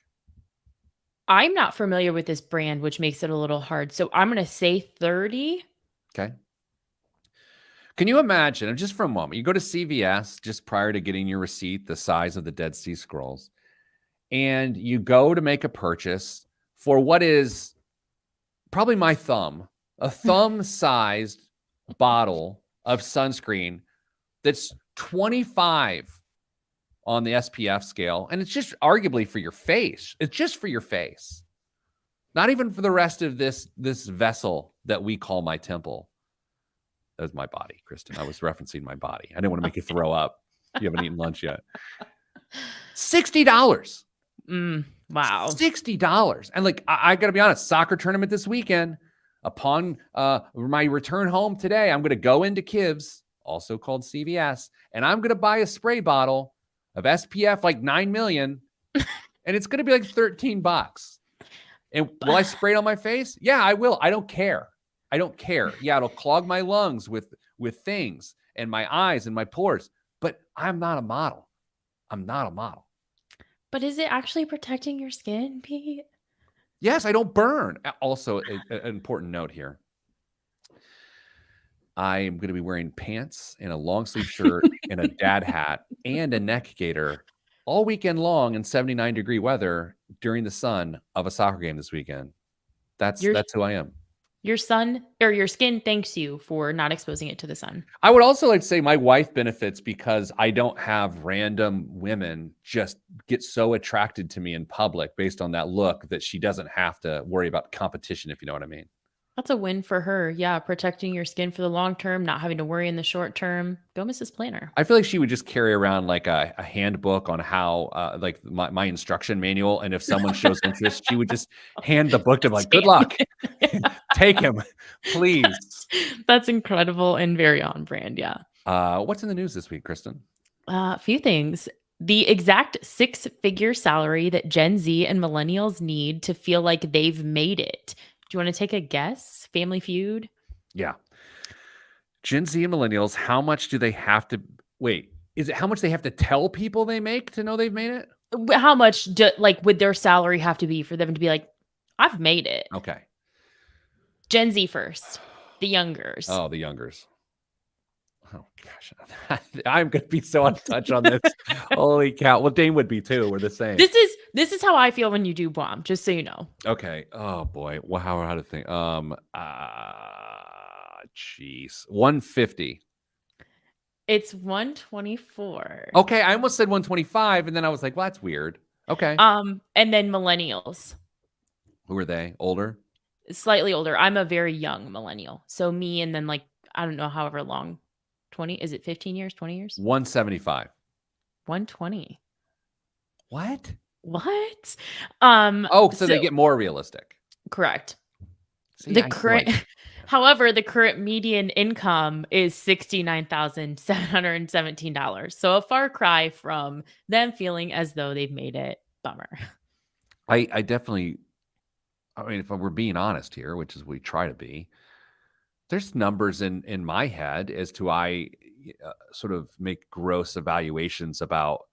I'm not familiar with this brand, which makes it a little hard. So I'm gonna say 30. Okay. Can you imagine, just for a moment, you go to CVS just prior to getting your receipt, the size of the Dead Sea Scrolls, and you go to make a purchase for what is probably my thumb, a thumb-sized bottle of sunscreen that's 25 on the SPF scale, and it's just arguably for your face. It's just for your face. Not even for the rest of this vessel that we call my temple. That was my body, Kristen. I was referencing my body. I didn't want to make you throw up. You haven't eaten lunch yet. $60. Wow. $60. And like, I got to be honest, soccer tournament this weekend. Upon my return home today, I'm going to go into Kivs, also called CVS, and I'm going to buy a spray bottle of SPF like 9 million, and it's going to be like $13. And will I spray it on my face? Yeah, I will. I don't care. I don't care. Yeah, it'll clog my lungs with things and my eyes and my pores, but I'm not a model. I'm not a model. But is it actually protecting your skin, Pete? Yes, I don't burn. Also, an important note here. I am going to be wearing pants and a long sleeve shirt and a dad hat and a neck gaiter all weekend long in 79-degree weather during the sun of a soccer game this weekend. That's Your who I am. your sun or your skin thanks you for not exposing it to the sun. I would also like to say my wife benefits because I don't have random women just get so attracted to me in public based on that look that she doesn't have to worry about competition, if you know what I mean. That's a win for her. Yeah, protecting your skin for the long term, not having to worry in the short term. Go, Mrs. Planner. I feel like she would just carry around like a handbook on how, like my instruction manual. And if someone shows interest, she would just hand the book to them like, good luck, take him, please. That's incredible and very on brand. Yeah. What's in the news this week, Kristen? A few things. The exact six-figure salary that Gen Z and millennials need to feel like they've made it. Do you want to take a guess? Family Feud? Yeah. Gen Z and millennials, how much do they have to wait? Is it how much they have to tell people they make to know they've made it? How much would their salary have to be for them to be like, I've made it? Okay. Gen Z first, the youngers. Oh, the youngers. Oh gosh, I'm gonna be so out of touch on this. Holy cow! Well, Dane would be too. We're the same. This is how I feel when you do bomb. Just so you know. Okay. Oh boy. Well, how to think? Jeez. 150. It's 124. Okay, I almost said 125, and then I was like, well, that's weird. Okay. And then millennials. Who are they? Older? Slightly older. I'm a very young millennial. So me and then I don't know, however long. 20? Is it 15 years? 20 years? 175. 120. What? What? Oh, so they get more realistic. Correct. See, The current however, the current median income is $69,717. So a far cry from them feeling as though they've made it. Bummer. I definitely, I mean, if we're being honest here, which is we try to be, there's numbers in my head as to I sort of make gross evaluations about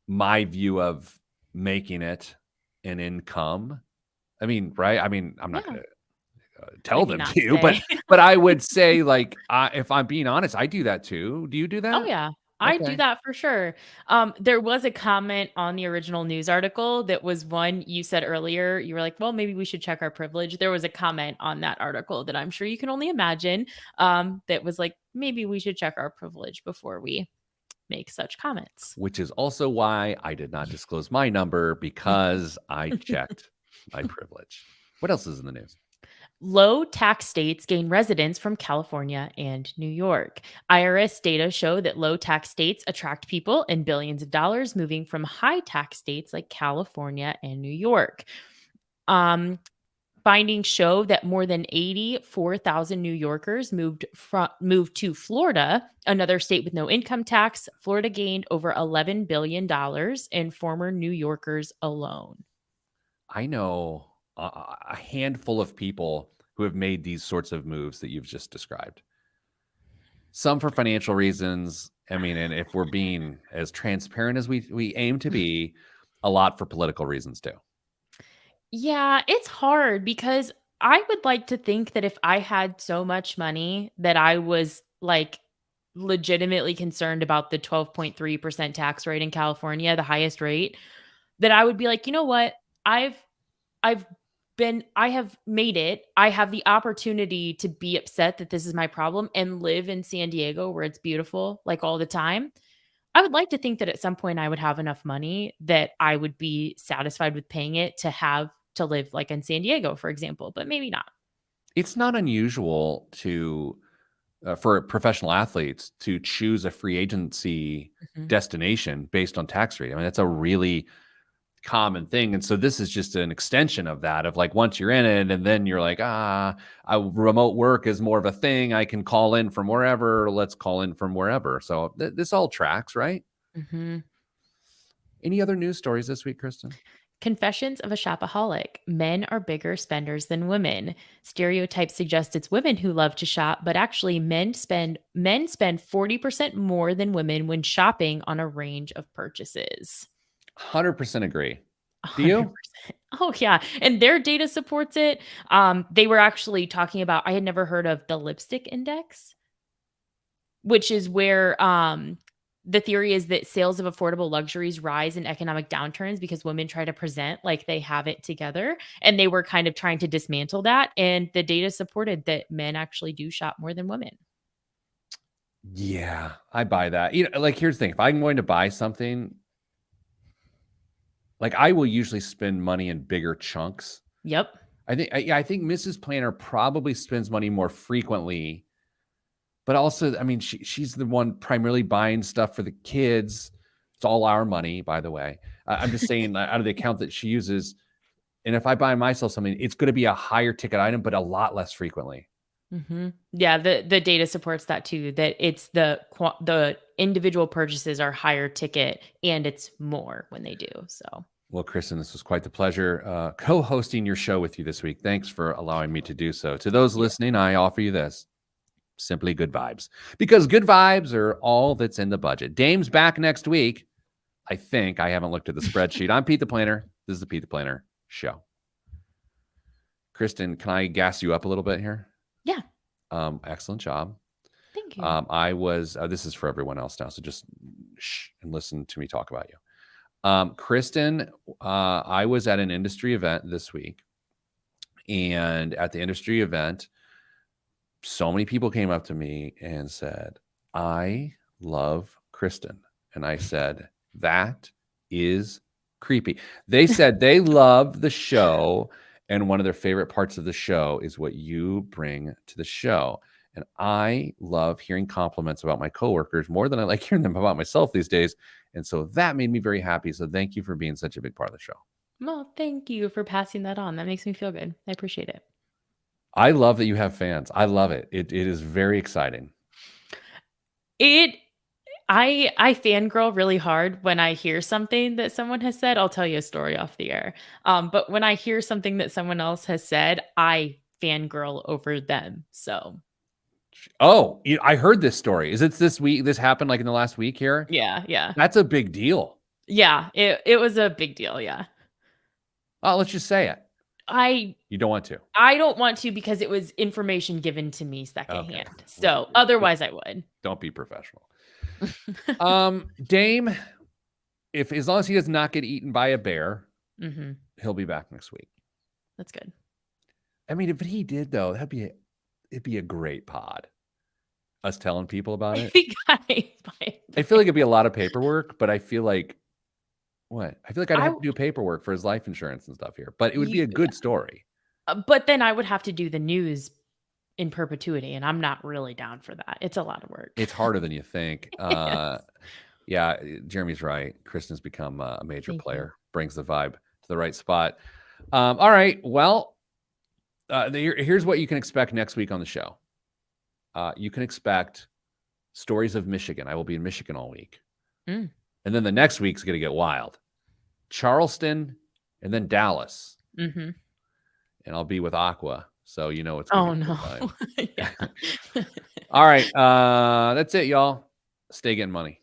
my view of making it an income. I mean, right? I mean, I'm not going to tell Maybe them not to you, say. but I would say, like, if I'm being honest, I do that too. Do you do that? Oh, yeah. I do Okay. that for sure. There was a comment on the original news article that was one you said earlier. You were like, well, maybe we should check our privilege. There was a comment on that article that I'm sure you can only imagine that was like, maybe we should check our privilege before we make such comments. Which is also why I did not disclose my number because I checked my privilege. What else is in the news? Low tax states gain residents from California and New York. IRS data show that low tax states attract people and billions of dollars moving from high tax states like California and New York. By Findings show that more than 84,000 New Yorkers moved to Florida, another state with no income tax. Florida gained over $11 billion in former New Yorkers alone. I know a handful of people who have made these sorts of moves that you've just described. Some for financial reasons. I mean, and if we're being as transparent as we aim to be, a lot for political reasons too. Yeah, it's hard because I would like to think that if I had so much money that I was like legitimately concerned about the 12.3% tax rate in California, the highest rate, that I would be like, "You know what? I've I've I have made it. I have the opportunity to be upset that this is my problem and live in San Diego where it's beautiful like all the time." I would like to think that at some point I would have enough money that I would be satisfied with paying it to live like in San Diego, for example, but maybe not. It's not unusual to for professional athletes to choose a free agency Mhm. destination based on tax rate. I mean, that's a really common thing. And so this is just an extension of that, of like once you're in it and then you're like, remote work is more of a thing. I can call in from wherever. Let's call in from wherever. So this all tracks, right? Mhm. Any other news stories this week, Kristen? Confessions of a Shopaholic. Men are bigger spenders than women. Stereotypes suggest it's women who love to shop, but actually men spend 40% more than women when shopping on a range of purchases. 100% agree. Do you? 100%. Oh, yeah, and their data supports it. They were actually talking about I had never heard of the lipstick index, which is where, the theory is that sales of affordable luxuries rise in economic downturns because women try to present like they have it together, and they were kind of trying to dismantle that, and the data supported that men actually do shop more than women. Yeah, I buy that. Like here's the thing. If I'm going to buy something, like I will usually spend money in bigger chunks. Yep. I think Mrs. Planner probably spends money more frequently, but also, I mean, she's the one primarily buying stuff for the kids. It's all our money, by the way. I'm just saying out of the account that she uses. And if I buy myself something, it's going to be a higher ticket item, but a lot less frequently. Mhm. Yeah, the data supports that too, that it's the individual purchases are higher ticket and it's more when they do, so. Well, Kristen, this was quite the pleasure co-hosting your show with you this week. Thanks for allowing me to do so. To those Yeah. listening, I offer you this. Simply good vibes. Because good vibes are all that's in the budget. Dame's back next week. I think. I haven't looked at the spreadsheet. I'm Pete the Planner. This is the Pete the Planner Show. Kristen, can I gas you up a little bit here? Yeah, Excellent job. thank you. I was, this is for everyone else now, so just shh and listen to me talk about you. Kristen, I was at an industry event this week, and at the industry event, so many people came up to me and said, I love Kristen. And I said, that is creepy. They said they love the show. And one of their favorite parts of the show is what you bring to the show. And I love hearing compliments about my coworkers more than I like hearing them about myself these days. And so that made me very happy. So thank you for being such a big part of the show. Well, thank you for passing that on. That makes me feel good. I appreciate it. I love that you have fans. I love it. It is very exciting. It I fangirl really hard when I hear something that someone has said. I'll tell you a story off the air. But when I hear something that someone else has said, I fangirl over them. So, Oh, I heard this story. Is it this week? This happened like in the last week here? yeah, yeah. That's a big deal. Yeah, it was a big deal, yeah. Oh, let's just say it. I You don't want to. I don't want to because it was information given to me Okay. secondhand. Well, So, otherwise I would. don't be professional. Dame, if as long as he does not get eaten by a bear, Mhm. he'll be back next week. That's good. I mean, if he did though, it'd be a great pod. Us telling people about If it. he got ate by I feel like it'd be a lot of paperwork, but I feel like what? I feel like I'd I have to do paperwork for his life insurance and stuff here, but it would be you a good story. but then I would have to do the news in perpetuity, and I'm not really down for that. It's a lot of work. It's harder than you think. Yes. Yeah, Jeremy's right. Kristen's become a major Thank you. player, brings the vibe to the right spot. All right. Well, Here's what you can expect next week on the show. You can expect stories of Michigan. I will be in Michigan all week. Mm. And then the next week's going to get wild. Charleston and then Dallas. Mm-hmm. And I'll be with Aqua. So you know it's going to Oh, be a no. good time. Yeah. All right. That's it, y'all. Stay getting money.